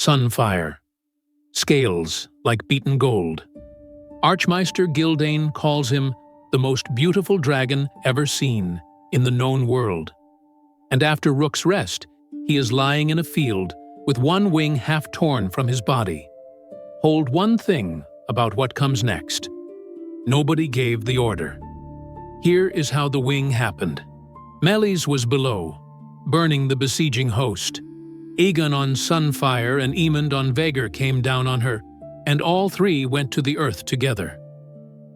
Sunfyre. Scales like beaten gold. Archmeister Gyldayn calls him the most beautiful dragon ever seen in the known world. And after Rook's rest, he is lying in a field with one wing half torn from his body. Hold one thing about what comes next. Nobody gave the order. Here is how the wing happened. Melis was below, burning the besieging host. Aegon on Sunfyre and Aemond on Vhagar came down on her, and all three went to the earth together.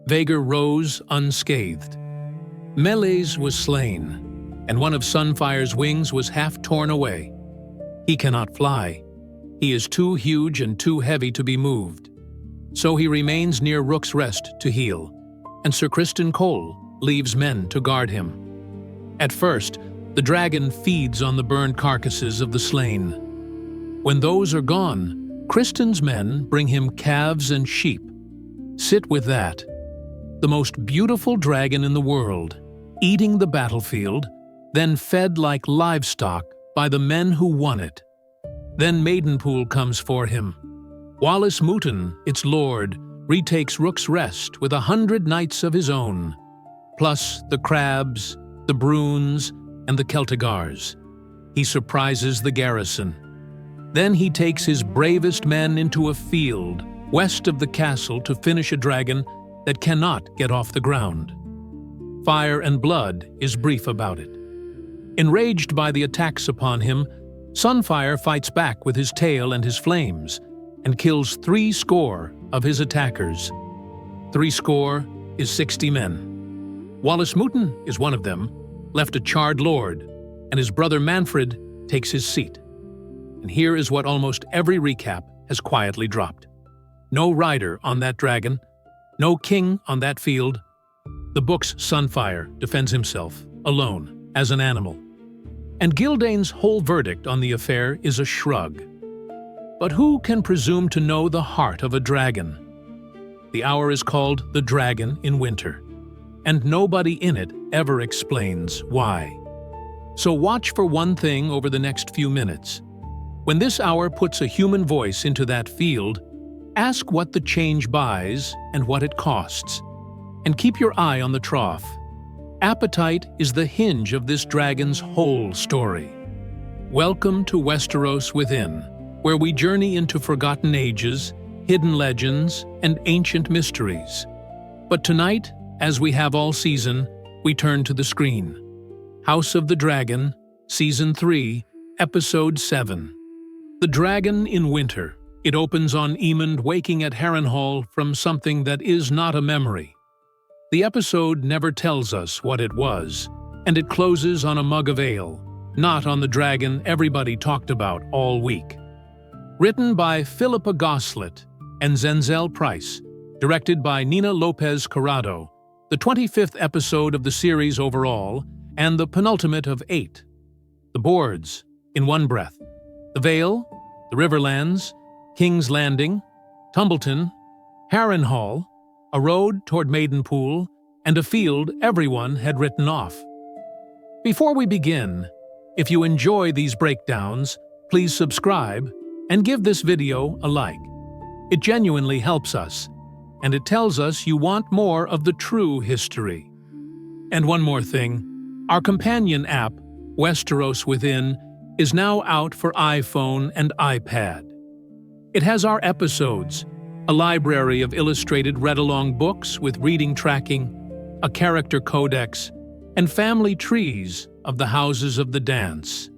Vhagar rose unscathed. Melis was slain, and one of Sunfyre's wings was half torn away. He cannot fly. He is too huge and too heavy to be moved. So he remains near Rook's rest to heal, and Sir Criston Cole leaves men to guard him. At first, the dragon feeds on the burned carcasses of the slain. When those are gone, Criston's men bring him calves and sheep. Sit with that. The most beautiful dragon in the world, eating the battlefield, then fed like livestock by the men who won it. Then Maidenpool comes for him. Wallace Mouton, its lord, retakes Rook's rest with 100 knights of his own, plus the crabs, the Bruins, and the Celtigars. He surprises the garrison. Then he takes his bravest men into a field west of the castle to finish a dragon that cannot get off the ground. Fire and Blood is brief about it. Enraged by the attacks upon him, Sunfyre fights back with his tail and his flames and kills 70 of his attackers. 70 is 60 men. Wallace Mouton is one of them, left a charred lord, and his brother Manfred takes his seat. And here is what almost every recap has quietly dropped. No rider on that dragon, no king on that field. The book's Sunfyre defends himself, alone, as an animal. And Gyldayn's whole verdict on the affair is a shrug. But who can presume to know the heart of a dragon? The hour is called The Dragon in Winter, and nobody in it ever explains why. So watch for one thing over the next few minutes. When this hour puts a human voice into that field, ask what the change buys and what it costs. And keep your eye on the trough. Appetite is the hinge of this dragon's whole story. Welcome to Westeros Within, where we journey into forgotten ages, hidden legends, and ancient mysteries. But tonight, as we have all season, we turn to the screen. House of the Dragon, Season 3, Episode 7. The Dragon in Winter. It opens on Aemond waking at Harrenhal from something that is not a memory. The episode never tells us what it was, and it closes on a mug of ale, not on the dragon everybody talked about all week. Written by Philippa Goslett and Zenzel Price, directed by Nina Lopez Corrado, the 25th episode of the series overall, and the penultimate of 8. The boards, in one breath. The Vale, the Riverlands, King's Landing, Tumbleton, Harrenhal, a road toward Maidenpool, and a field everyone had written off. Before we begin, if you enjoy these breakdowns, please subscribe and give this video a like. It genuinely helps us, and it tells us you want more of the true history. And one more thing, our companion app, Westeros Within, is now out for iPhone and iPad. It has our episodes, a library of illustrated read-along books with reading tracking, a character codex, and family trees of the houses of the dance.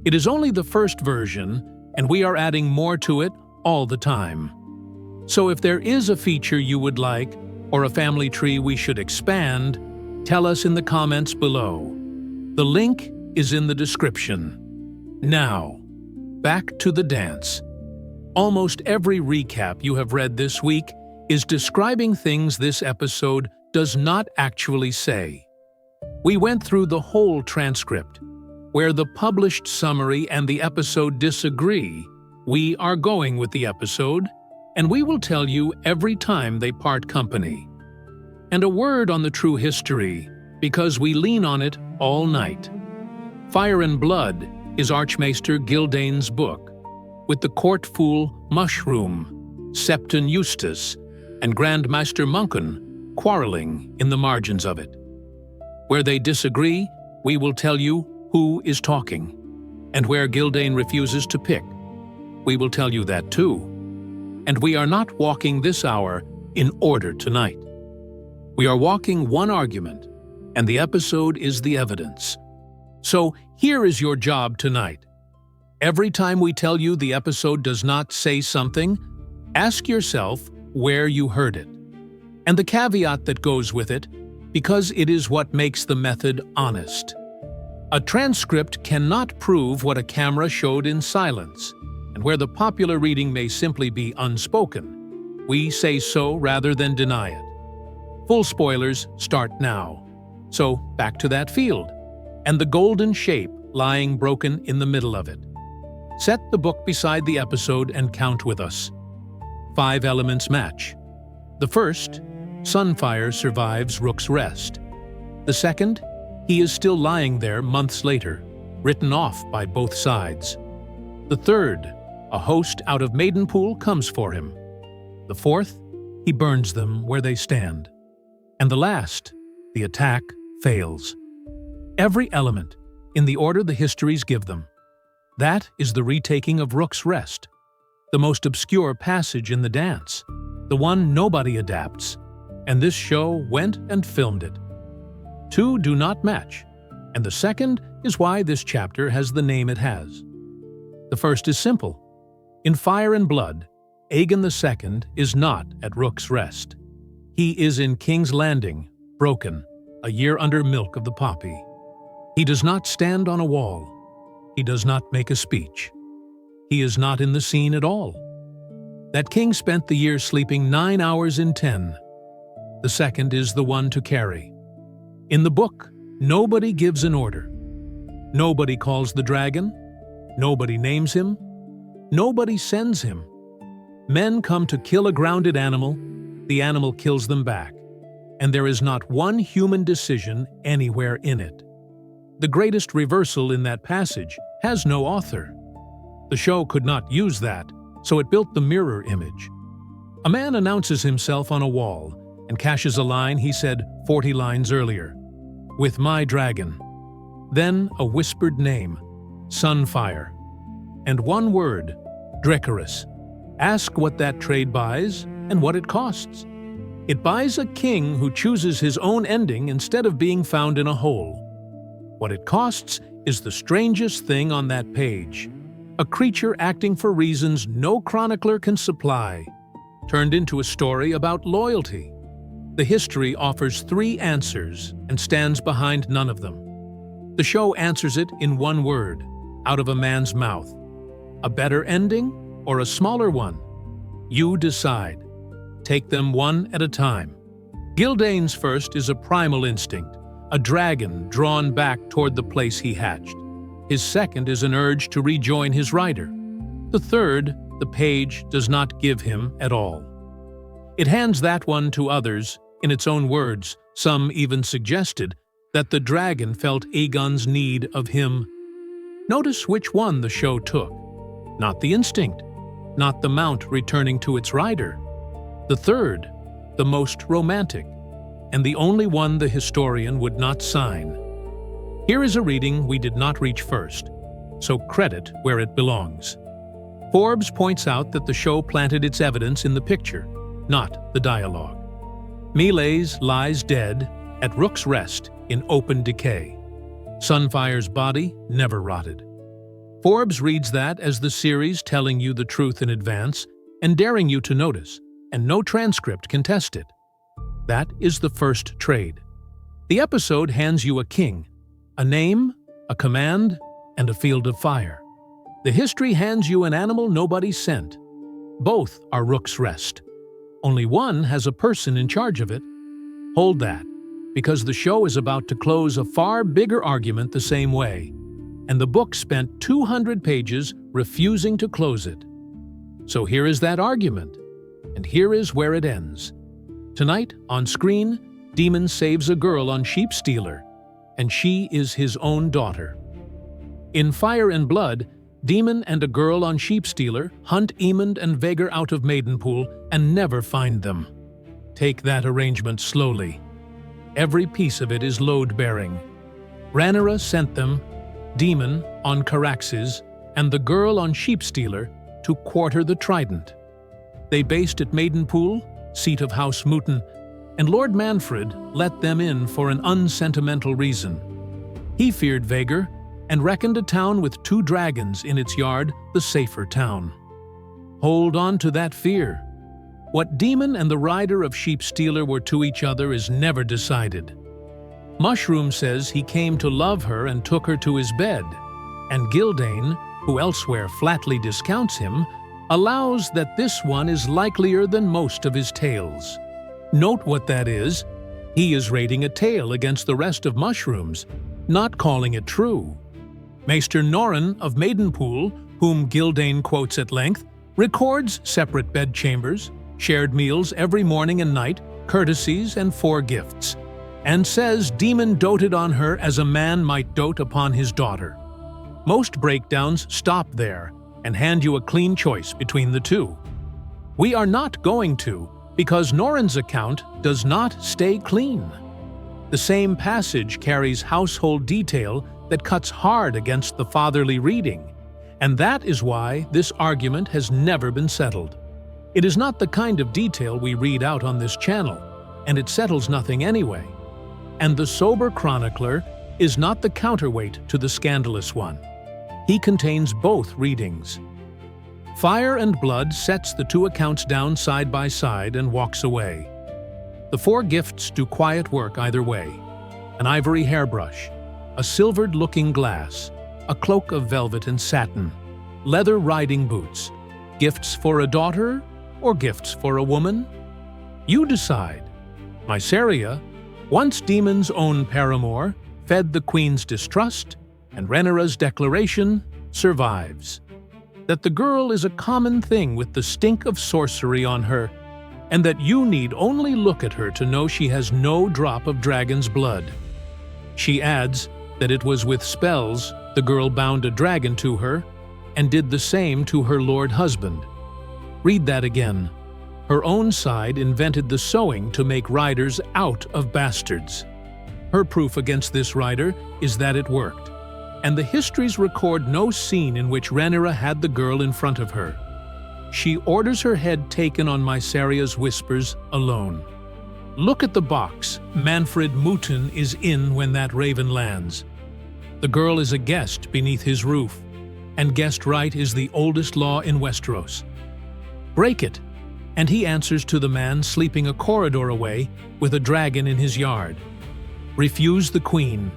It is only the first version, and we are adding more to it all the time. So if there is a feature you would like, or a family tree we should expand, tell us in the comments below. The link is in the description. Now, back to the dance. Almost every recap you have read this week is describing things this episode does not actually say. We went through the whole transcript. Where the published summary and the episode disagree, we are going with the episode, and we will tell you every time they part company. And a word on the true history, because we lean on it all night. Fire and Blood is Archmaester Gyldayn's book, with the court fool Mushroom, Septon Eustace, and Grandmaster Munkun quarreling in the margins of it. Where they disagree, we will tell you who is talking, and where Gyldayn refuses to pick, we will tell you that too. And we are not walking this hour in order tonight. We are walking one argument, and the episode is the evidence. So here is your job tonight. Every time we tell you the episode does not say something, ask yourself where you heard it, and the caveat that goes with it, because it is what makes the method honest. A transcript cannot prove what a camera showed in silence, and where the popular reading may simply be unspoken, we say so rather than deny it. Full spoilers start now. So back to that field, and the golden shape lying broken in the middle of it. Set the book beside the episode and count with us. 5 elements match. The first, Sunfyre survives Rook's rest. The second, he is still lying there months later, written off by both sides. The third, a host out of Maidenpool comes for him. The fourth, he burns them where they stand. And the last, the attack fails. Every element, in the order the histories give them. That is the retaking of Rook's rest, the most obscure passage in the dance, the one nobody adapts, and this show went and filmed it. 2 do not match, and the second is why this chapter has the name it has. The first is simple. In Fire and Blood, Aegon II is not at Rook's rest. He is in King's Landing, broken, a year under milk of the poppy. He does not stand on a wall. He does not make a speech. He is not in the scene at all. That king spent the year sleeping 9 hours in 10. The second is the one to carry. In the book, nobody gives an order. Nobody calls the dragon. Nobody names him. Nobody sends him. Men come to kill a grounded animal. The animal kills them back. And there is not one human decision anywhere in it. The greatest reversal in that passage has no author. The show could not use that, so it built the mirror image. A man announces himself on a wall and caches a line he said 40 lines earlier. With my dragon. Then a whispered name, Sunfyre. And one word, Dracarys. Ask what that trade buys and what it costs. It buys a king who chooses his own ending instead of being found in a hole. What it costs is the strangest thing on that page. A creature acting for reasons no chronicler can supply, turned into a story about loyalty. The history offers 3 answers and stands behind none of them. The show answers it in one word, out of a man's mouth. A better ending or a smaller one? You decide. Take them one at a time. Gyldayn's first is a primal instinct, a dragon drawn back toward the place he hatched. His second is an urge to rejoin his rider. The third, the page does not give him at all. It hands that one to others, in its own words. Some even suggested that the dragon felt Aegon's need of him. Notice which one the show took. Not the instinct, not the mount returning to its rider. The third, the most romantic, and the only one the historian would not sign. Here is a reading we did not reach first, so credit where it belongs. Forbes points out that the show planted its evidence in the picture, not the dialogue. Meleys lies dead at Rook's Rest in open decay. Sunfyre's body never rotted. Forbes reads that as the series telling you the truth in advance and daring you to notice, and no transcript can test it. That is the first trade. The episode hands you a king, a name, a command, and a field of fire. The history hands you an animal nobody sent. Both are Rook's Rest. Only one has a person in charge of it. Hold that, because the show is about to close a far bigger argument the same way, and the book spent 200 pages refusing to close it. So here is that argument, and here is where it ends. Tonight, on screen, Daemon saves a girl on Sheep Stealer, and she is his own daughter. In Fire and Blood, Daemon and a girl on Sheepstealer hunt Aemond and Vhagar out of Maidenpool and never find them. Take that arrangement slowly. Every piece of it is load-bearing. Rhaena sent them, Daemon on Caraxes and the girl on Sheepstealer, to quarter the Trident. They based at Maidenpool, seat of House Mouton, and Lord Manfred let them in for an unsentimental reason. He feared Vhagar and reckoned a town with 2 dragons in its yard the safer town. Hold on to that fear. What Daemon and the rider of Sheepstealer were to each other is never decided. Mushroom says he came to love her and took her to his bed, and Gyldayn, who elsewhere flatly discounts him, allows that this one is likelier than most of his tales. Note what that is. He is rating a tale against the rest of Mushrooms, not calling it true. Maester Norrin of Maidenpool, whom Gyldayn quotes at length, records separate bedchambers, shared meals every morning and night, courtesies, and 4 gifts, and says Daemon doted on her as a man might dote upon his daughter. Most breakdowns stop there and hand you a clean choice between the 2. We are not going to, because Norrin's account does not stay clean. The same passage carries household detail that cuts hard against the fatherly reading, and that is why this argument has never been settled. It is not the kind of detail we read out on this channel, and it settles nothing anyway. And the sober chronicler is not the counterweight to the scandalous one. He contains both readings. Fire and Blood sets the 2 accounts down side by side and walks away. The 4 gifts do quiet work either way: an ivory hairbrush, a silvered looking glass, a cloak of velvet and satin, leather riding boots, gifts for a daughter or gifts for a woman? You decide. Mysaria, once Daemon's own paramour, fed the Queen's distrust, and Rhaenyra's declaration survives. That the girl is a common thing with the stink of sorcery on her, and that you need only look at her to know she has no drop of dragon's blood. She adds that it was with spells the girl bound a dragon to her, and did the same to her lord husband. Read that again. Her own side invented the sewing to make riders out of bastards. Her proof against this rider is that it worked, and the histories record no scene in which Rhaenyra had the girl in front of her. She orders her head taken on Mysaria's whispers alone. Look at the box Manfred Mouton is in when that raven lands. The girl is a guest beneath his roof, and guest right is the oldest law in Westeros. Break it, and he answers to the man sleeping a corridor away with a dragon in his yard. Refuse the Queen,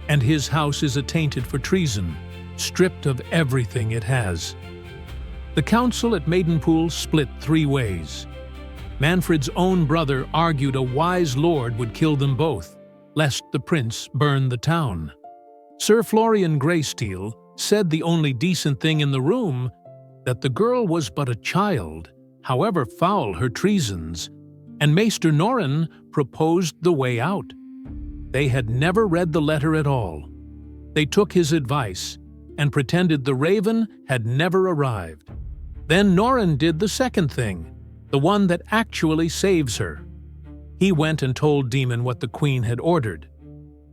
and his house is attainted for treason, stripped of everything it has. The council at Maidenpool split 3 ways. Manfred's own brother argued a wise lord would kill them both, lest the prince burn the town. Sir Florian Greysteel said the only decent thing in the room, that the girl was but a child, however foul her treasons, and Maester Norrin proposed the way out. They had never read the letter at all. They took his advice and pretended the raven had never arrived. Then Norrin did the second thing, the one that actually saves her. He went and told Daemon what the Queen had ordered.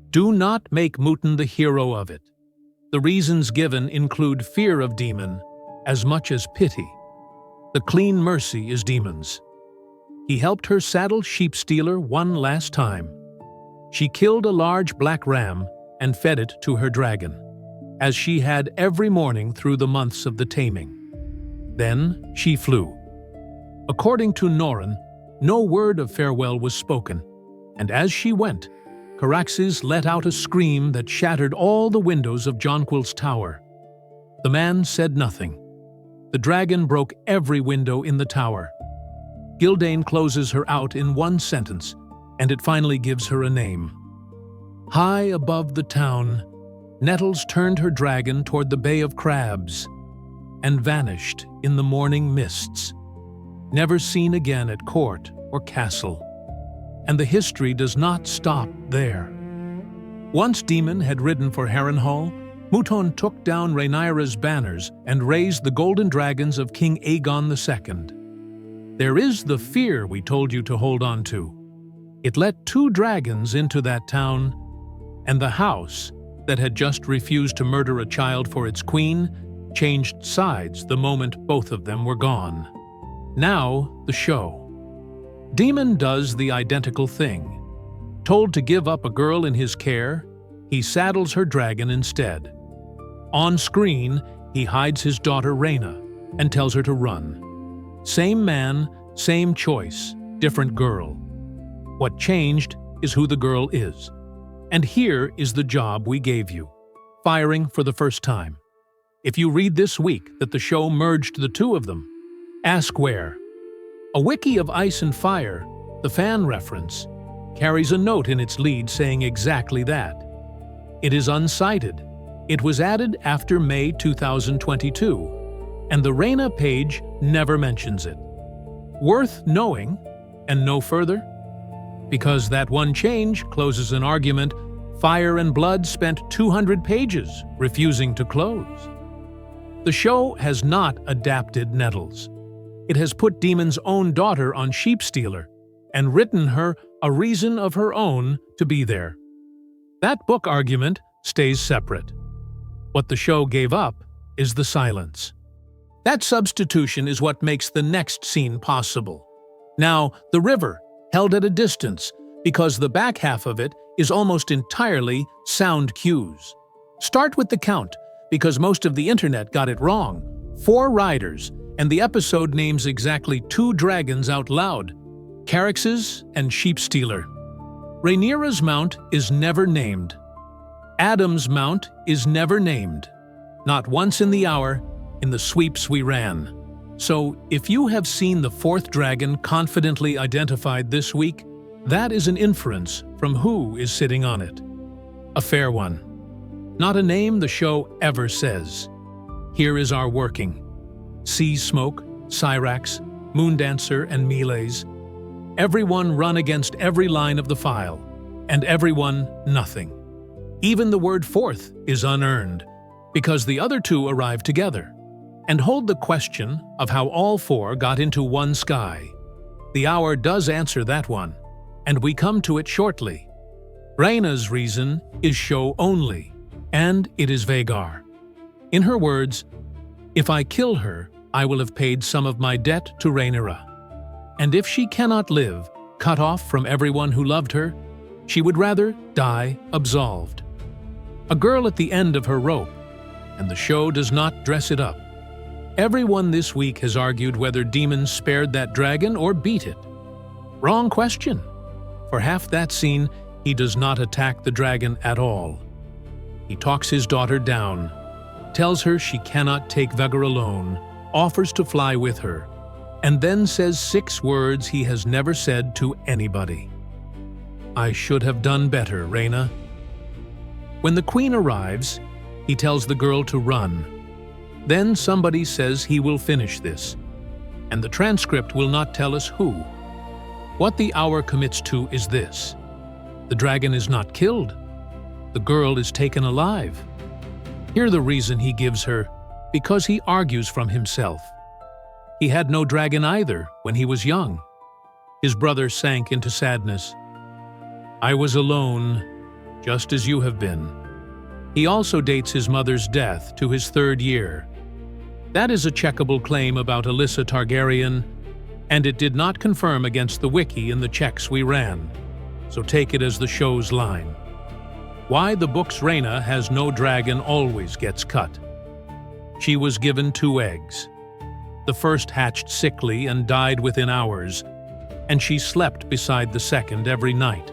Do not make Mouton the hero of it. The reasons given include fear of Daemon as much as pity. The clean mercy is Daemon's. He helped her saddle Sheepstealer one last time. She killed a large black ram and fed it to her dragon, as she had every morning through the months of the taming. Then she flew. According to Norrin, no word of farewell was spoken, and as she went, Caraxes let out a scream that shattered all the windows of Jonquil's tower. The man said nothing. The dragon broke every window in the tower. Gyldayn closes her out in one sentence, and it finally gives her a name. High above the town, Nettles turned her dragon toward the Bay of Crabs and vanished in the morning mists, never seen again at court or castle. And the history does not stop there. Once Daemon had ridden for Harrenhal, Mouton took down Rhaenyra's banners and raised the golden dragons of King Aegon II. There is the fear we told you to hold on to. It let 2 dragons into that town, and the house that had just refused to murder a child for its queen changed sides the moment both of them were gone. Now, the show. Daemon does the identical thing. Told to give up a girl in his care, he saddles her dragon instead. On screen, he hides his daughter Rhaena and tells her to run. Same man, same choice, different girl. What changed is who the girl is. And here is the job we gave you, firing for the first time. If you read this week that the show merged the 2 of them, ask where. A wiki of Ice and Fire, the fan reference, carries a note in its lead saying exactly that. It is uncited. It was added after May 2022, and the Rhaena page never mentions it. Worth knowing, and no further? Because that one change closes an argument Fire and Blood spent 200 pages refusing to close. The show has not adapted Nettles. It has put Daemon's own daughter on Sheepstealer and written her a reason of her own to be there. That book argument stays separate. What the show gave up is the silence. That substitution is what makes the next scene possible. Now, the river, held at a distance, because the back half of it is almost entirely sound cues. Start with the count, because most of the internet got it wrong. 4 riders, and the episode names exactly 2 dragons out loud, Caraxes and Sheepstealer. Rhaenyra's mount is never named. Adam's mount is never named. Not once in the hour, in the sweeps we ran. So, if you have seen the 4th dragon confidently identified this week, that is an inference from who is sitting on it. A fair one. Not a name the show ever says. Here is our working. Sea Smoke, Syrax, Moondancer, and Melees. Everyone run against every line of the file, and everyone nothing. Even the word 4th is unearned, because the other 2 arrive together, and hold the question of how all 4 got into one sky. The hour does answer that one, and we come to it shortly. Rhaena's reason is show only, and it is Vhagar. In her words, "If I kill her, I will have paid some of my debt to Rhaenyra. And if she cannot live, cut off from everyone who loved her, she would rather die absolved." A girl at the end of her rope, and the show does not dress it up. Everyone this week has argued whether Daemon spared that dragon or beat it. Wrong question. For half that scene, he does not attack the dragon at all. He talks his daughter down, tells her she cannot take Vhagar alone, offers to fly with her, and then says 6 words he has never said to anybody. "I should have done better, Rhaena." When the queen arrives, he tells the girl to run. Then somebody says he will finish this, and the transcript will not tell us who. What the hour commits to is this: the dragon is not killed. The girl is taken alive. Hear the reason he gives her: because he argues from himself. He had no dragon either when he was young. His brother sank into sadness. "I was alone, just as you have been." He also dates his mother's death to his 3rd year. That is a checkable claim about Alyssa Targaryen, and it did not confirm against the wiki in the checks we ran, so take it as the show's line. Why the book's Rhaena has no dragon always gets cut. She was given 2 eggs. The first hatched sickly and died within hours, and she slept beside the second every night,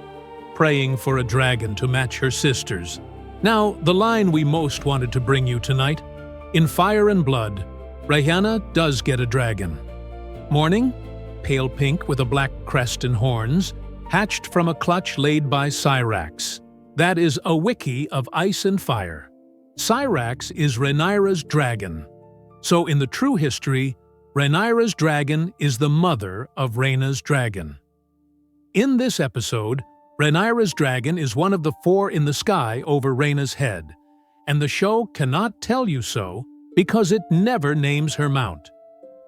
praying for a dragon to match her sister's. Now, the line we most wanted to bring you tonight: in Fire and Blood, Rhaena does get a dragon. Morning, pale pink with a black crest and horns, hatched from a clutch laid by Syrax. That is a wiki of Ice and Fire. Syrax is Rhaenyra's dragon. So in the true history, Rhaenyra's dragon is the mother of Rhaena's dragon. In this episode, Rhaenyra's dragon is one of the 4 in the sky over Rhaena's head, and the show cannot tell you so because it never names her mount.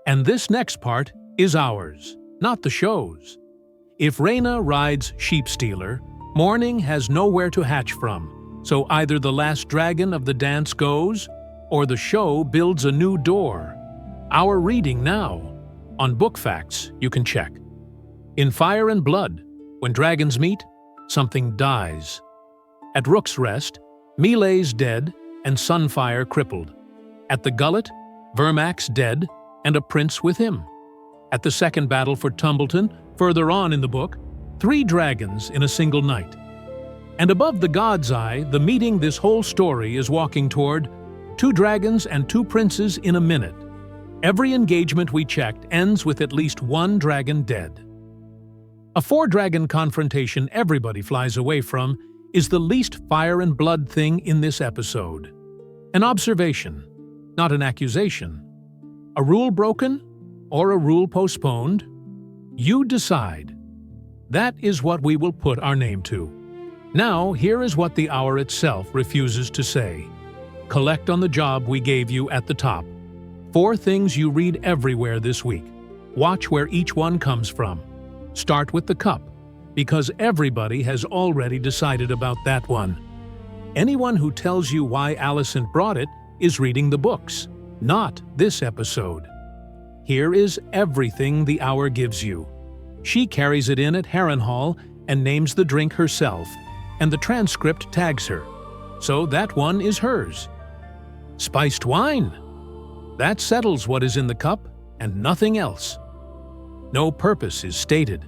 And this next part is ours, not the show's. If Rhaena rides Sheepstealer, morning has nowhere to hatch from, so either the last dragon of the dance goes, or the show builds a new door. Our reading now. On Book Facts, you can check. In Fire and Blood, when dragons meet, something dies. At Rook's Rest, Melee's dead and Sunfyre crippled. At the Gullet, Vermax dead and a prince with him. At the second battle for Tumbleton, further on in the book, 3 dragons in a single night. And above the God's Eye, the meeting this whole story is walking toward, 2 dragons and 2 princes in a minute. Every engagement we checked ends with at least 1 dragon dead. A 4-dragon confrontation everybody flies away from is the least fire and blood thing in this episode. An observation, not an accusation. A rule broken or a rule postponed? You decide. That is what we will put our name to. Now, here is what the hour itself refuses to say. Collect on the job we gave you at the top. 4 things you read everywhere this week. Watch where each one comes from. Start with the cup, because everybody has already decided about that one. Anyone who tells you why Alicent brought it is reading the books, not this episode. Here is everything the hour gives you. She carries it in at Harrenhal and names the drink herself, and the transcript tags her. So that one is hers. Spiced wine. That settles what is in the cup and nothing else. No purpose is stated.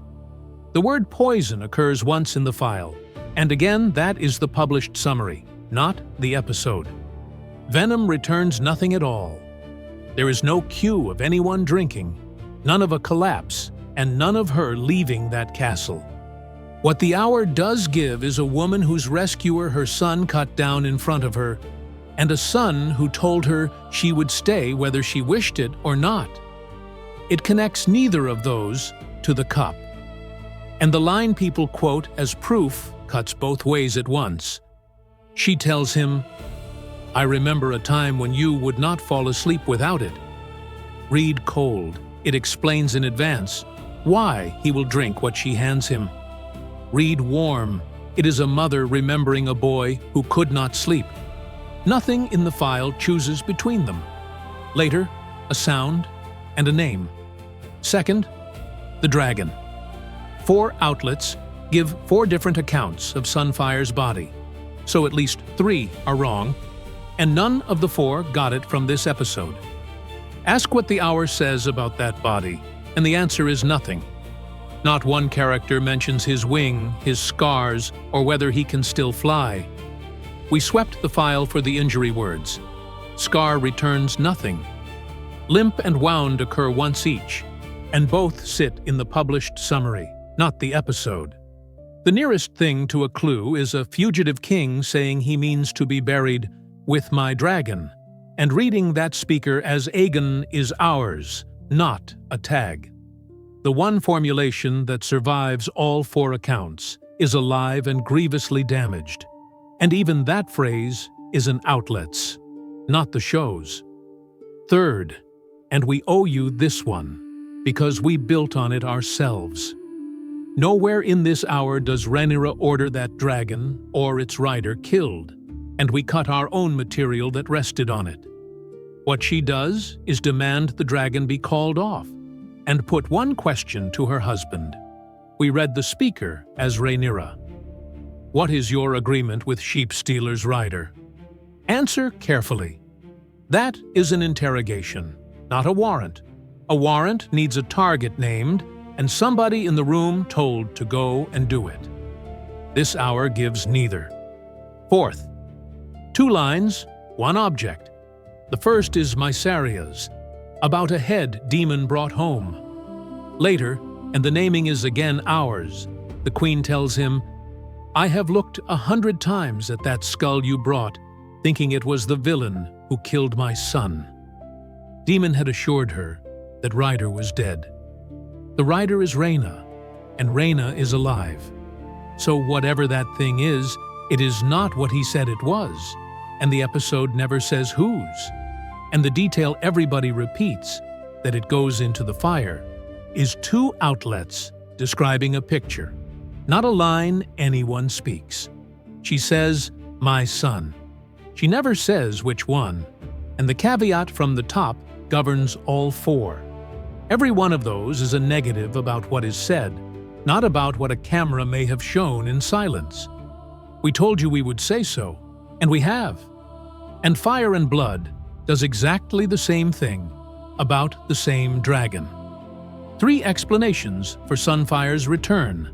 The word poison occurs once in the file, and again that is the published summary, not the episode. Venom returns nothing at all. There is no cue of anyone drinking, none of a collapse, and none of her leaving that castle. What the hour does give is a woman whose rescuer her son cut down in front of her, and a son who told her she would stay whether she wished it or not. It connects neither of those to the cup. And the line people quote as proof cuts both ways at once. She tells him, "I remember a time when you would not fall asleep without it." Read cold. It explains in advance why he will drink what she hands him. Read warm. It is a mother remembering a boy who could not sleep. Nothing in the file chooses between them. Later, a sound and a name. Second, the dragon. 4 outlets give 4 different accounts of Sunfyre's body, so at least 3 are wrong, and none of the 4 got it from this episode. Ask what the hour says about that body, and the answer is nothing. Not one character mentions his wing, his scars, or whether he can still fly. We swept the file for the injury words. Scar returns nothing. Limp and wound occur once each, and both sit in the published summary, not the episode. The nearest thing to a clue is a fugitive king saying he means to be buried with my dragon, and reading that speaker as Aegon is ours, not a tag. The one formulation that survives all 4 accounts is alive and grievously damaged. And even that phrase is an outlet's, not the show's. Third, and we owe you this one, because we built on it ourselves. Nowhere in this hour does Rhaenyra order that dragon or its rider killed, and we cut our own material that rested on it. What she does is demand the dragon be called off, and put one question to her husband. We read the speaker as Rhaenyra. What is your agreement with Sheepstealer's rider? Answer carefully. That is an interrogation, not a warrant. A warrant needs a target named and somebody in the room told to go and do it. This hour gives neither. Fourth, 2 lines, 1 object. The first is Mysaria's, about a head Daemon brought home. Later, and the naming is again ours, the queen tells him, "I have looked 100 times at that skull you brought, thinking it was the villain who killed my son." Daemon had assured her that Ryder was dead. The rider is Rhaena, and Rhaena is alive. So whatever that thing is, it is not what he said it was. and the episode never says whose. And the detail everybody repeats, that it goes into the fire, is two outlets describing a picture, not a line anyone speaks. She says, "My son." She never says which one, and the caveat from the top governs all four. Every one of those is a negative about what is said, not about what a camera may have shown in silence. We told you we would say so, and we have. And Fire and Blood does exactly the same thing about the same dragon. 3 explanations for Sunfyre's return,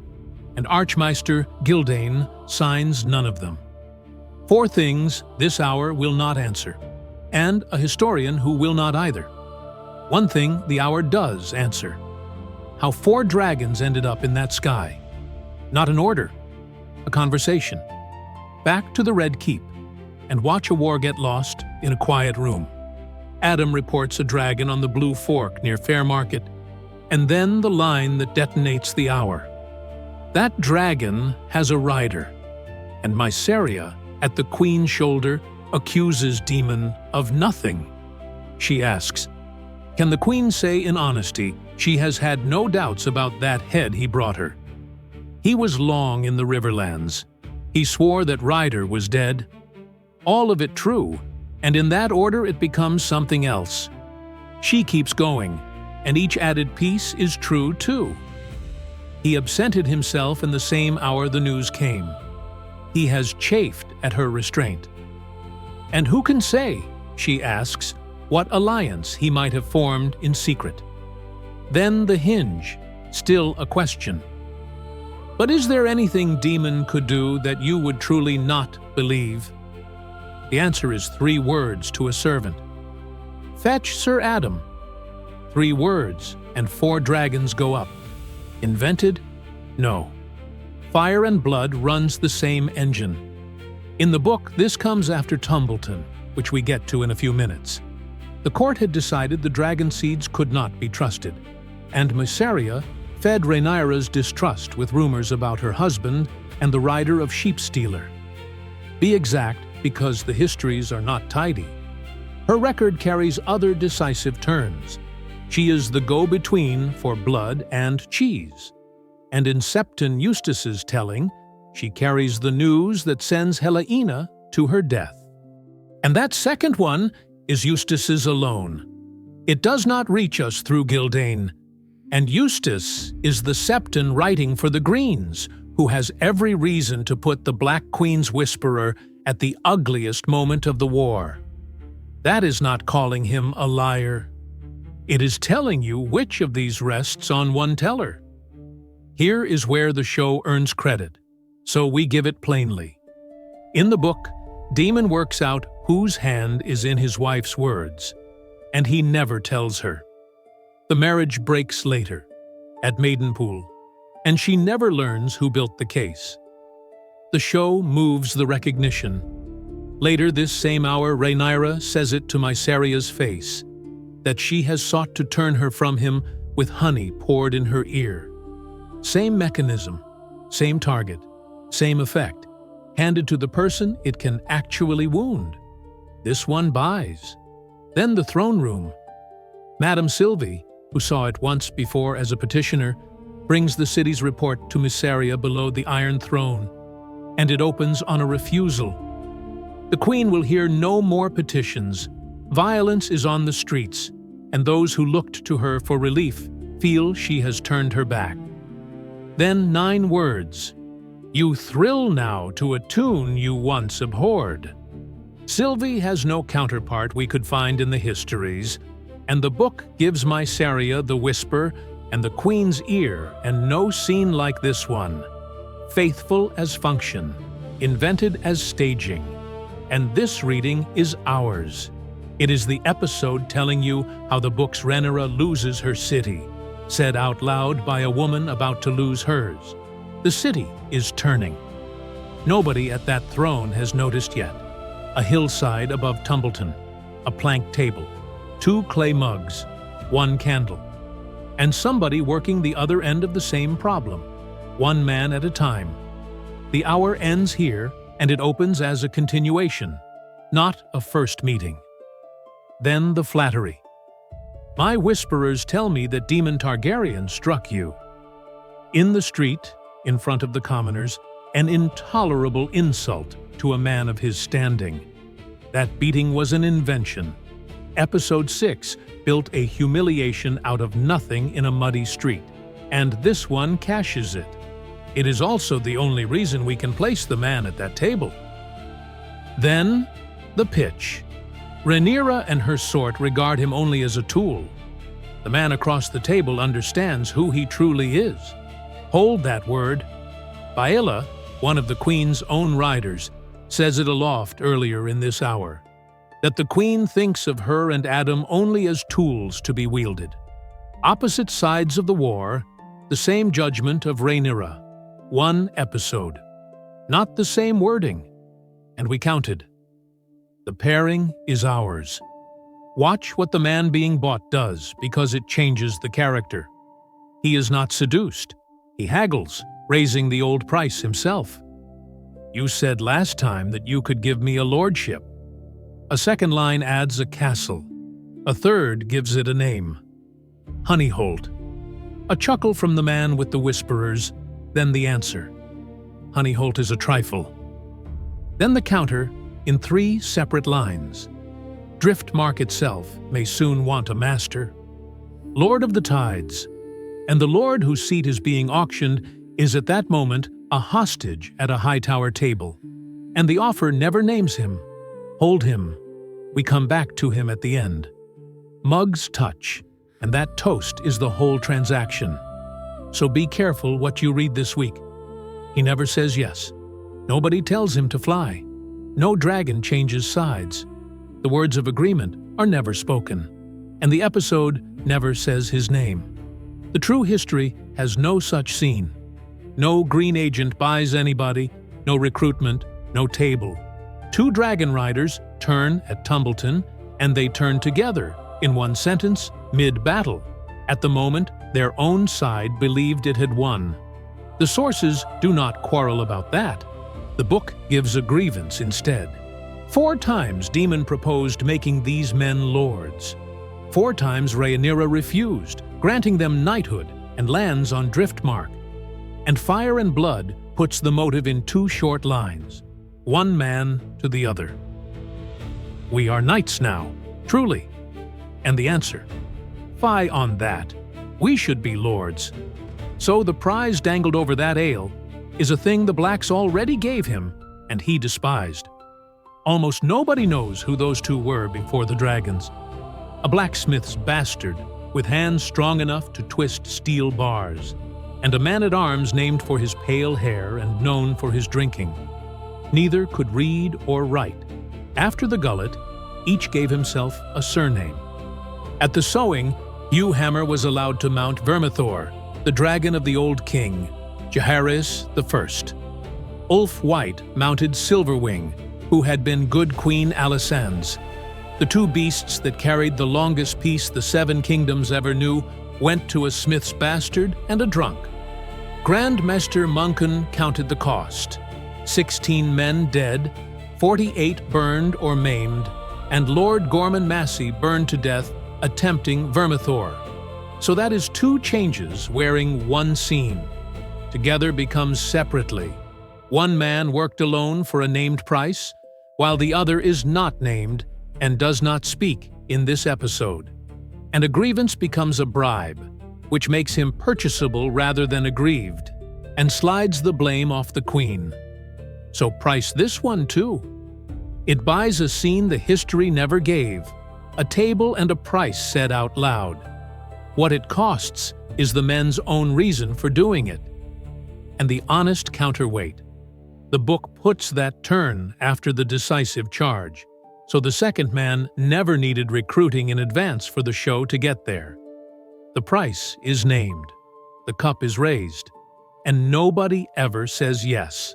and Archmeister Gyldayn signs none of them. 4 things this hour will not answer, and a historian who will not either. 1 thing the hour does answer: how 4 dragons ended up in that sky. Not an order, a conversation. Back to the Red Keep, and watch a war get lost in a quiet room. Adam reports a dragon on the Blue Fork near Fairmarket, and then the line that detonates the hour. That dragon has a rider, and Mysaria, at the Queen's shoulder, accuses Daemon of nothing. She asks, can the Queen say in honesty she has had no doubts about that head he brought her? He was long in the Riverlands. He swore that Ryder was dead. All of it true, and in that order it becomes something else. She keeps going, and each added piece is true too. He absented himself in the same hour the news came. He has chafed at her restraint. And who can say, she asks, what alliance he might have formed in secret? Then the hinge, still a question. But is there anything Daemon could do that you would truly not believe? The answer is 3 words to a servant. Fetch Sir Adam. 3 words, and 4 dragons go up. Invented? No. Fire and Blood runs the same engine. In the book, this comes after Tumbleton, which we get to in a few minutes. The court had decided the dragon seeds could not be trusted, and Mysaria fed Rhaenyra's distrust with rumors about her husband and the rider of Sheepstealer. Be exact, because the histories are not tidy. Her record carries other decisive turns. She is the go-between for blood and cheese. And in Septon Eustace's telling, she carries the news that sends Helaena to her death. And that second one is Eustace's alone. It does not reach us through Gyldayn. And Eustace is the Septon writing for the Greens, who has every reason to put the Black Queen's Whisperer at the ugliest moment of the war. That is not calling him a liar. It is telling you which of these rests on one teller. Here is where the show earns credit, so we give it plainly. In the book, Daemon works out whose hand is in his wife's words, and he never tells her. The marriage breaks later, at Maidenpool, and she never learns who built the case. The show moves the recognition. Later this same hour, Rhaenyra says it to Mysaria's face, that she has sought to turn her from him with honey poured in her ear. Same mechanism, same target, same effect, handed to the person it can actually wound. This one buys. Then the throne room. Madame Sylvie, who saw it once before as a petitioner, brings the city's report to Mysaria below the Iron Throne, and it opens on a refusal. The Queen will hear no more petitions. Violence is on the streets, and those who looked to her for relief feel she has turned her back. Then 9 words. You thrill now to a tune you once abhorred. Sylvie has no counterpart we could find in the histories, and the book gives Mysaria the whisper and the Queen's ear, and no scene like this one. Faithful as function, invented as staging. And this reading is ours. It is the episode telling you how the book's Rhaenyra loses her city, said out loud by a woman about to lose hers. The city is turning. Nobody at that throne has noticed yet. A hillside above Tumbleton, a plank table, 2 clay mugs, 1 candle, and somebody working the other end of the same problem, 1 man at a time. The hour ends here, and it opens as a continuation. not a first meeting. Then the flattery. My whisperers tell me that Daemon Targaryen struck you. In the street, in front of the commoners, an intolerable insult to a man of his standing. That beating was an invention. Episode 6 built a humiliation out of nothing in a muddy street, and this one cashes it. It is also the only reason we can place the man at that table. Then, the pitch. Rhaenyra and her sort regard him only as a tool. The man across the table understands who he truly is. Hold that word. Baela, one of the Queen's own riders, says it aloft earlier in this hour, that the Queen thinks of her and Adam only as tools to be wielded. Opposite sides of the war, the same judgment of Rhaenyra. One episode. Not the same wording. And we counted. The pairing is ours. Watch what the man being bought does, because it changes the character. He is not seduced. He haggles, raising the old price himself. You said last time that you could give me a lordship. A second line adds a castle. A third gives it a name. Honeyholt. A chuckle from the man with the whisperers, then the answer. Honeyholt is a trifle. Then the counter in 3 separate lines. Driftmark itself may soon want a master. Lord of the Tides. And the lord whose seat is being auctioned is at that moment a hostage at a Hightower table. And the offer never names him. Hold him. We come back to him at the end. Mugs touch, and that toast is the whole transaction. So be careful what you read this week. He never says yes. Nobody tells him to fly. No dragon changes sides. The words of agreement are never spoken, and the episode never says his name. The true history has no such scene. No green agent buys anybody, no recruitment, no table. 2 dragon riders turn at Tumbleton, and they turn together, in one sentence, mid-battle. At the moment, their own side believed it had won. The sources do not quarrel about that. The book gives a grievance instead. 4 times Daemon proposed making these men lords. 4 times Rhaenyra refused, granting them knighthood and lands on Driftmark. And Fire and Blood puts the motive in 2 short lines, one man to the other. We are knights now, truly. And the answer? Fie on that. We should be lords. So the prize dangled over that ale is a thing the blacks already gave him, and he despised. Almost nobody knows who those 2 were before the dragons. A blacksmith's bastard, with hands strong enough to twist steel bars, and a man-at-arms named for his pale hair and known for his drinking. Neither could read or write. After the gullet, each gave himself a surname. At the sowing, Hugh Hammer was allowed to mount Vermithor, the dragon of the old king, Jaehaerys I. Ulf White mounted Silverwing, who had been good Queen Alysanne's. The 2 beasts that carried the longest peace the 7 kingdoms ever knew went to a smith's bastard and a drunk. Grandmaster Muncan counted the cost. 16 men dead, 48 burned or maimed, and Lord Gorman Massey burned to death attempting Vermithor. So that is 2 changes wearing one scene. Together becomes separately. One man worked alone for a named price, while the other is not named and does not speak in this episode. And a grievance becomes a bribe, which makes him purchasable rather than aggrieved, and slides the blame off the queen. So price this one too. It buys a scene the history never gave, a table and a price said out loud. What it costs is the men's own reason for doing it, and the honest counterweight. The book puts that turn after the decisive charge, so the second man never needed recruiting in advance for the show to get there. The price is named, the cup is raised, and nobody ever says yes.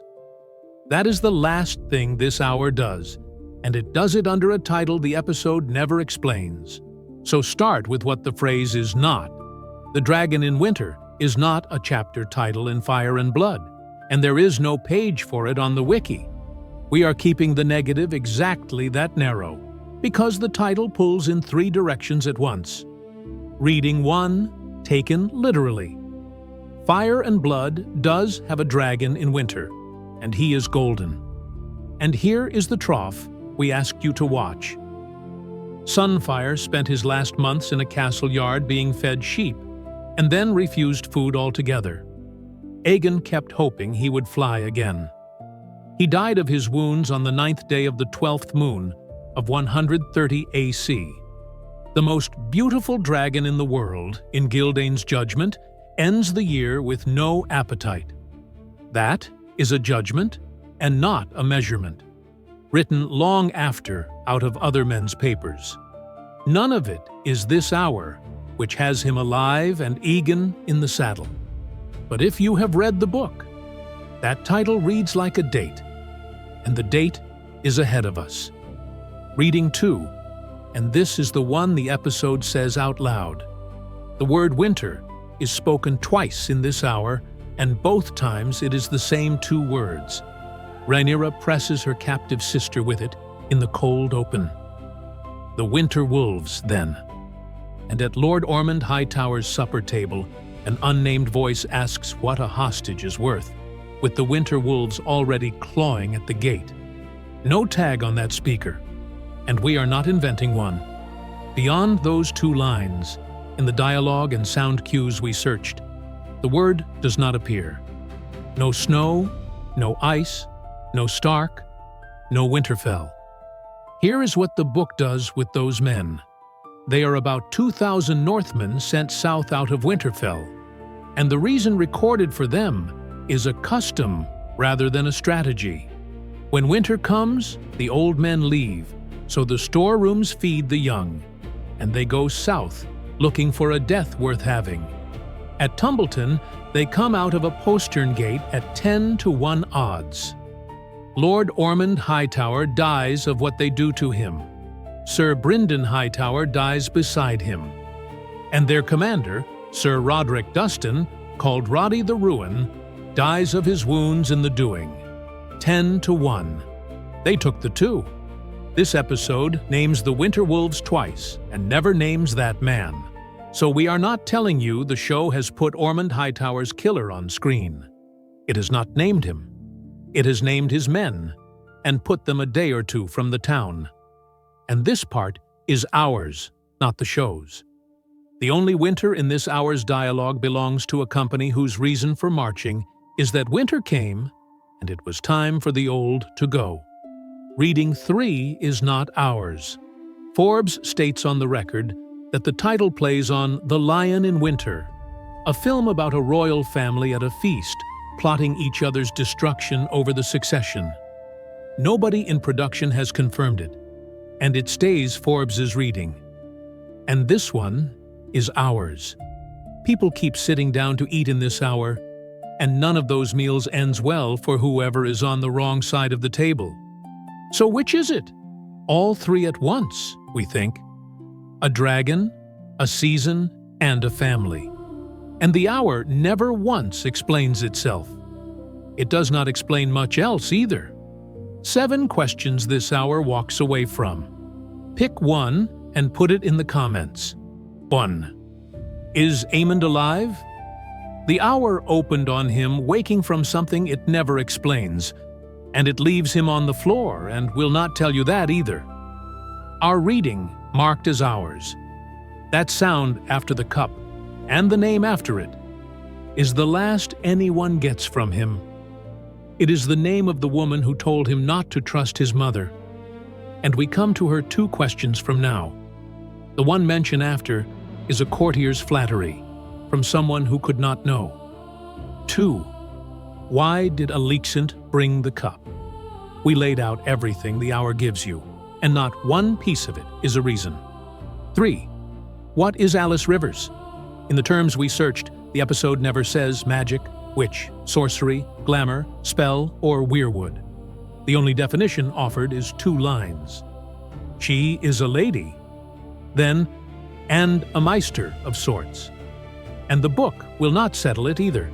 That is the last thing this hour does, and it does it under a title the episode never explains. So start with what the phrase is not. The Dragon in Winter is not a chapter title in Fire and Blood, and there is no page for it on the wiki. We are keeping the negative exactly that narrow, because the title pulls in 3 directions at once. Reading 1, taken literally. Fire and Blood does have a dragon in winter, and he is golden. And here is the trough we asked you to watch. Sunfyre spent his last months in a castle yard being fed sheep, and then refused food altogether. Aegon kept hoping he would fly again. He died of his wounds on the 9th day of the 12th moon of 130 AC. The most beautiful dragon in the world, in Gyldayn's judgment, ends the year with no appetite. That is a judgment and not a measurement, written long after out of other men's papers. None of it is this hour, which has him alive and Aegon in the saddle. But if you have read the book, that title reads like a date, and the date is ahead of us. Reading 2, and this is the one the episode says out loud. The word winter is spoken twice in this hour, and both times it is the same 2 words. Rhaena presses her captive sister with it in the cold open. The winter wolves, then. And at Lord Ormond Hightower's supper table, an unnamed voice asks what a hostage is worth, with the winter wolves already clawing at the gate. No tag on that speaker, and we are not inventing one. Beyond those 2 lines, in the dialogue and sound cues we searched, the word does not appear. No snow, no ice, no Stark, no Winterfell. Here is what the book does with those men. They are about 2,000 Northmen sent south out of Winterfell, and the reason recorded for them is a custom rather than a strategy. When winter comes, the old men leave, so the storerooms feed the young, and they go south, looking for a death worth having. At Tumbleton, they come out of a postern gate at 10 to 1 odds. Lord Ormond Hightower dies of what they do to him. Sir Brynden Hightower dies beside him. And their commander, Sir Roderick Dustin, called Roddy the Ruin, dies of his wounds in the doing. 10 to 1. They took the 2. This episode names the Winter Wolves twice and never names that man. So we are not telling you the show has put Ormond Hightower's killer on screen. It has not named him. It has named his men and put them a day or 2 from the town. And this part is ours, not the show's. The only winter in this hour's dialogue belongs to a company whose reason for marching is that winter came and it was time for the old to go. Reading 3 is not ours. Forbes states on the record that the title plays on The Lion in Winter, a film about a royal family at a feast plotting each other's destruction over the succession. Nobody in production has confirmed it, and it stays Forbes's reading. And this one is ours. People keep sitting down to eat in this hour, and none of those meals ends well for whoever is on the wrong side of the table. So which is it? All 3 at once, we think. A dragon, a season, and a family. And the hour never once explains itself. It does not explain much else either. 7 questions this hour walks away from. Pick one and put it in the comments. 1. Is Aemond alive? The hour opened on him waking from something it never explains, and it leaves him on the floor and will not tell you that either. Our reading, marked as ours, that sound after the cup, and the name after it, is the last anyone gets from him. It is the name of the woman who told him not to trust his mother. And we come to her 2 questions from now. The one mentioned after is a courtier's flattery, from someone who could not know. 2. Why did Alexent bring the cup? We laid out everything the hour gives you, and not one piece of it is a reason. 3. What is Alice Rivers? In the terms we searched, the episode never says magic, witch, sorcery, glamour, spell, or weirwood. The only definition offered is 2 lines. She is a lady. Then, and a Meister of sorts. And the book will not settle it either.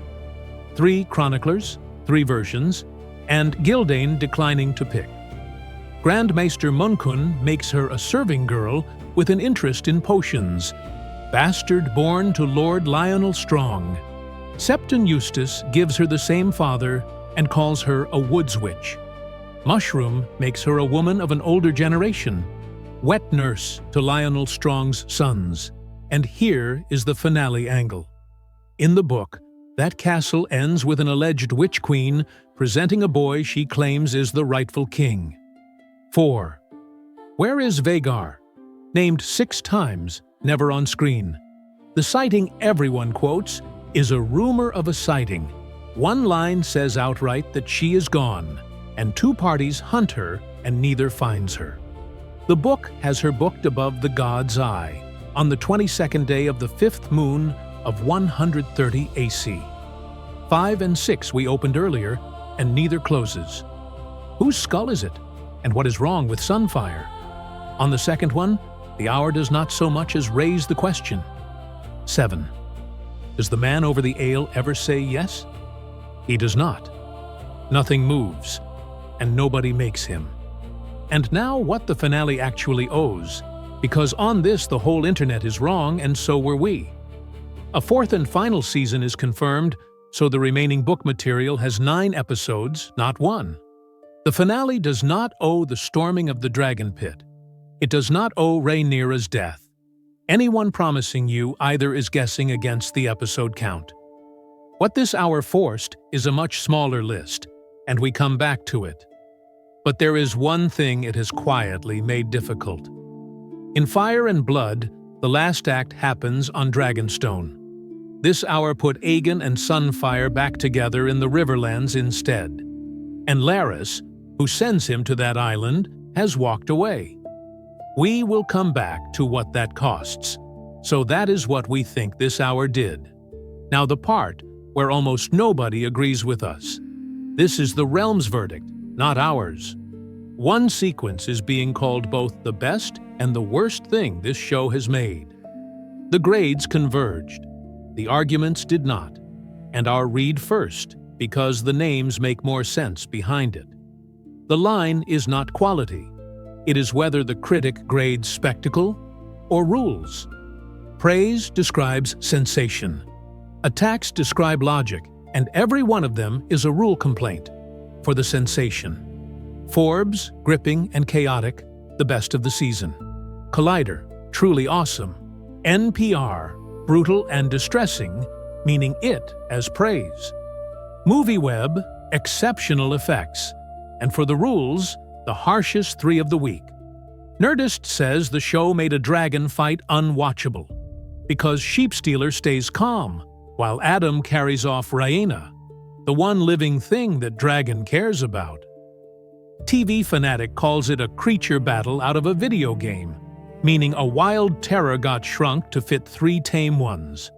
3 chroniclers, 3 versions, and Gyldayn declining to pick. Grandmaster Munkun makes her a serving girl with an interest in potions, bastard born to Lord Lionel Strong. Septon Eustace gives her the same father and calls her a woods witch. Mushroom makes her a woman of an older generation, wet nurse to Lionel Strong's sons. And here is the finale angle. In the book, that castle ends with an alleged witch queen presenting a boy she claims is the rightful king. 4. Where is Vhagar? Named 6 times, never on screen. The sighting everyone quotes is a rumor of a sighting. One line says outright that she is gone, and 2 parties hunt her and neither finds her. The book has her booked above the god's eye, on the 22nd day of the 5th moon of 130 AC. 5 and 6 we opened earlier, and neither closes. Whose skull is it? And what is wrong with Sunfyre? On the second one, the hour does not so much as raise the question. 7. Does the man over the ale ever say yes? He does not. Nothing moves, and nobody makes him. And now what the finale actually owes, because on this the whole internet is wrong, and so were we. A 4th and final season is confirmed, so the remaining book material has 9 episodes, not 1. The finale does not owe the storming of the dragon pit. It does not owe Rhaenyra's death. Anyone promising you either is guessing against the episode count. What this hour forced is a much smaller list, and we come back to it. But there is one thing it has quietly made difficult. In Fire and Blood, the last act happens on Dragonstone. This hour put Aegon and Sunfyre back together in the Riverlands instead. And Larys, who sends him to that island, has walked away. We will come back to what that costs. So that is what we think this hour did. Now the part where almost nobody agrees with us. This is the realm's verdict, not ours. One sequence is being called both the best and the worst thing this show has made. The grades converged. The arguments did not. And our read first, because the names make more sense behind it. The line is not quality. It is whether the critic grades spectacle or rules. Praise describes sensation. Attacks describe logic, and every one of them is a rule complaint for the sensation. Forbes, gripping and chaotic, the best of the season. Collider, truly awesome. NPR, brutal and distressing, meaning it as praise. MovieWeb, exceptional effects. And for the rules, the harshest 3 of the week. Nerdist says the show made a dragon fight unwatchable, because Sheepstealer stays calm, while Adam carries off Rhaena, the one living thing that dragon cares about. TV Fanatic calls it a creature battle out of a video game, meaning a wild terror got shrunk to fit 3 tame ones.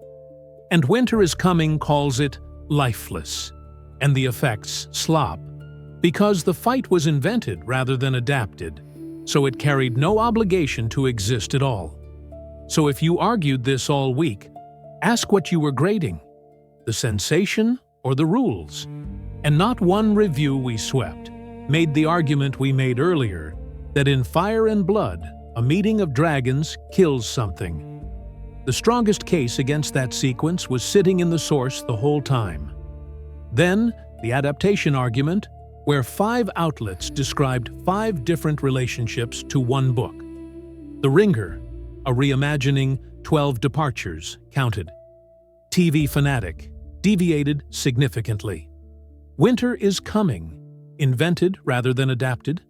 And Winter is Coming calls it lifeless, and the effects slop, because the fight was invented rather than adapted, so it carried no obligation to exist at all. So if you argued this all week, ask what you were grading, the sensation or the rules. And not one review we swept made the argument we made earlier, that in Fire and Blood, a meeting of dragons kills something. The strongest case against that sequence was sitting in the source the whole time. Then, the adaptation argument, where 5 outlets described 5 different relationships to one book. The Ringer, a reimagining 12 departures, counted. TV Fanatic, deviated significantly. Winter is Coming, invented rather than adapted.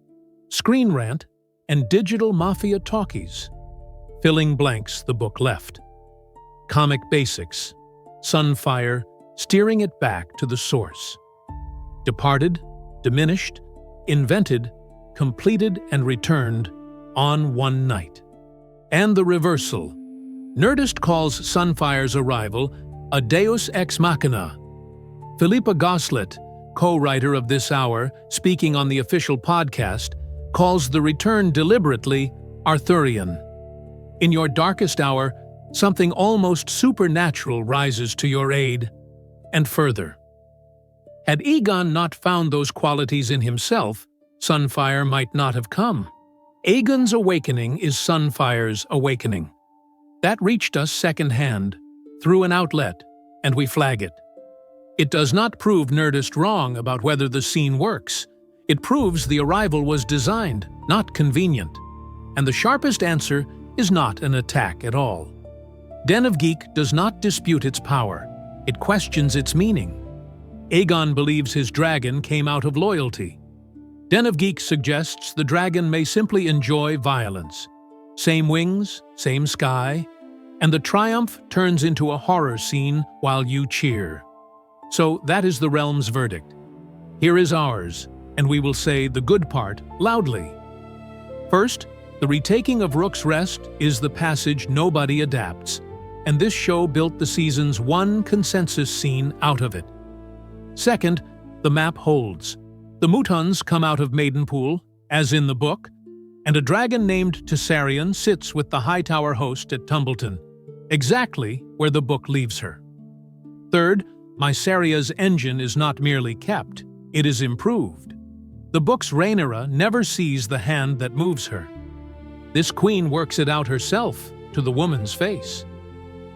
Screen Rant, and Digital Mafia Talkies. Filling blanks the book left. Comic Basics, Sunfyre, steering it back to the source. Departed, diminished, invented, completed and returned on one night. And the reversal. Nerdist calls Sunfyre's arrival a deus ex machina. Philippa Goslett, co-writer of this hour, speaking on the official podcast, calls the return deliberately Arthurian. In your darkest hour, something almost supernatural rises to your aid. And further. Had Aegon not found those qualities in himself, Sunfyre might not have come. Aegon's awakening is Sunfyre's awakening. That reached us secondhand, through an outlet, and we flag it. It does not prove Nerdist wrong about whether the scene works. It proves the arrival was designed, not convenient. And the sharpest answer is not an attack at all. Den of Geek does not dispute its power. It questions its meaning. Aegon believes his dragon came out of loyalty. Den of Geek suggests the dragon may simply enjoy violence. Same wings, same sky, and the triumph turns into a horror scene while you cheer. So that is the realm's verdict. Here is ours, and we will say the good part loudly. First, the retaking of Rook's Rest is the passage nobody adapts, and this show built the season's one consensus scene out of it. Second, the map holds. The Mutons come out of Maidenpool, as in the book, and a dragon named Tessarion sits with the Hightower host at Tumbleton, exactly where the book leaves her. Third, Mysaria's engine is not merely kept, it is improved. The book's Rhaena never sees the hand that moves her. This queen works it out herself, to the woman's face.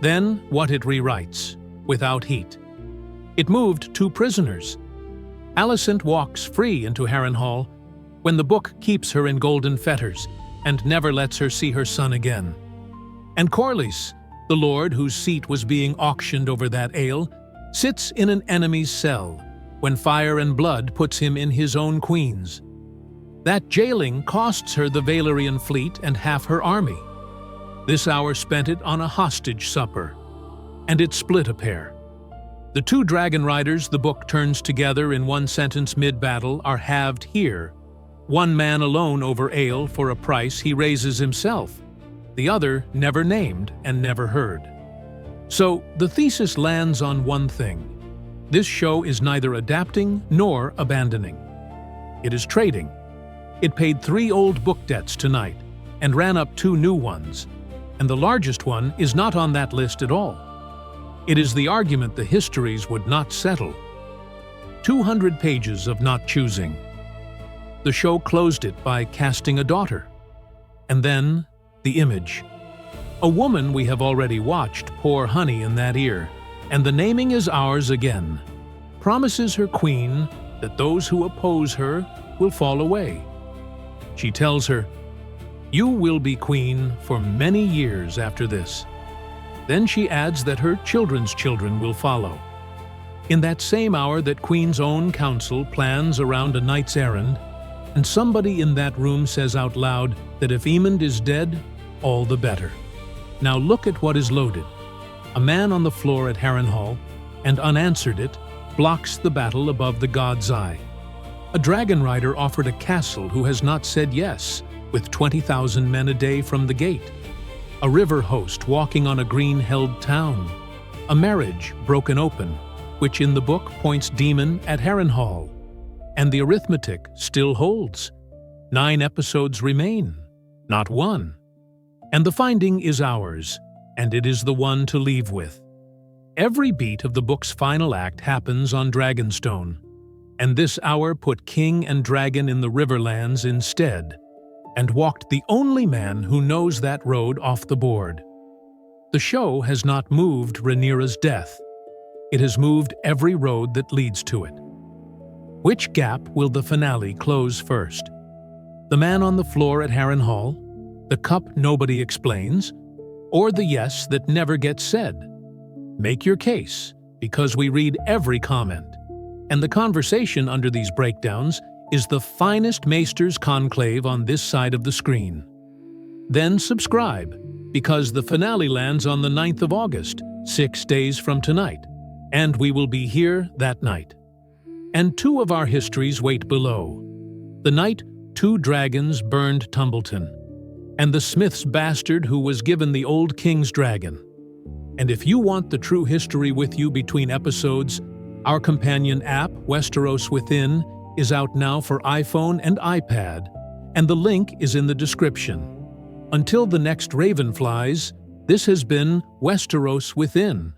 Then what it rewrites, without heat. It moved 2 prisoners. Alicent walks free into Harrenhal when the book keeps her in golden fetters and never lets her see her son again. And Corlys, the lord whose seat was being auctioned over that ale, sits in an enemy's cell when Fire and Blood puts him in his own queen's. That jailing costs her the Valyrian fleet and half her army. This hour spent it on a hostage supper, and it split a pair. The 2 dragon riders the book turns together in one sentence mid-battle are halved here. One man alone over ale for a price he raises himself, the other never named and never heard. So the thesis lands on one thing. This show is neither adapting nor abandoning. It is trading. It paid 3 old book debts tonight and ran up 2 new ones, and the largest one is not on that list at all. It is the argument the histories would not settle. 200 pages of not choosing. The show closed it by casting a daughter. And then, the image. A woman we have already watched pour honey in that ear, and the naming is ours again. Promises her queen that those who oppose her will fall away. She tells her, "You will be queen for many years after this." Then she adds that her children's children will follow. In that same hour that Queen's own council plans around a knight's errand, and somebody in that room says out loud that if Aemond is dead, all the better. Now look at what is loaded. A man on the floor at Harrenhal, and unanswered it, blocks the battle above the god's eye. A dragon rider offered a castle who has not said yes, with 20,000 men a day from the gate. A river host walking on a green-held town. A marriage broken open, which in the book points Daemon at Harrenhal. And the arithmetic still holds. 9 episodes remain, not 1. And the finding is ours, and it is the one to leave with. Every beat of the book's final act happens on Dragonstone, and this hour put king and dragon in the Riverlands instead, and walked the only man who knows that road off the board. The show has not moved Rhaenyra's death. It has moved every road that leads to it. Which gap will the finale close first? The man on the floor at Harrenhal? The cup nobody explains? Or the yes that never gets said? Make your case, because we read every comment. And the conversation under these breakdowns is the finest Maester's conclave on this side of the screen. Then subscribe, because the finale lands on the 9th of August, 6 days from tonight, and we will be here that night. And 2 of our histories wait below. The night 2 dragons burned Tumbleton, and the smith's bastard who was given the old king's dragon. And if you want the true history with you between episodes, our companion app, Westeros Within, is out now for iPhone and iPad, and the link is in the description. Until the next raven flies, this has been Westeros Within.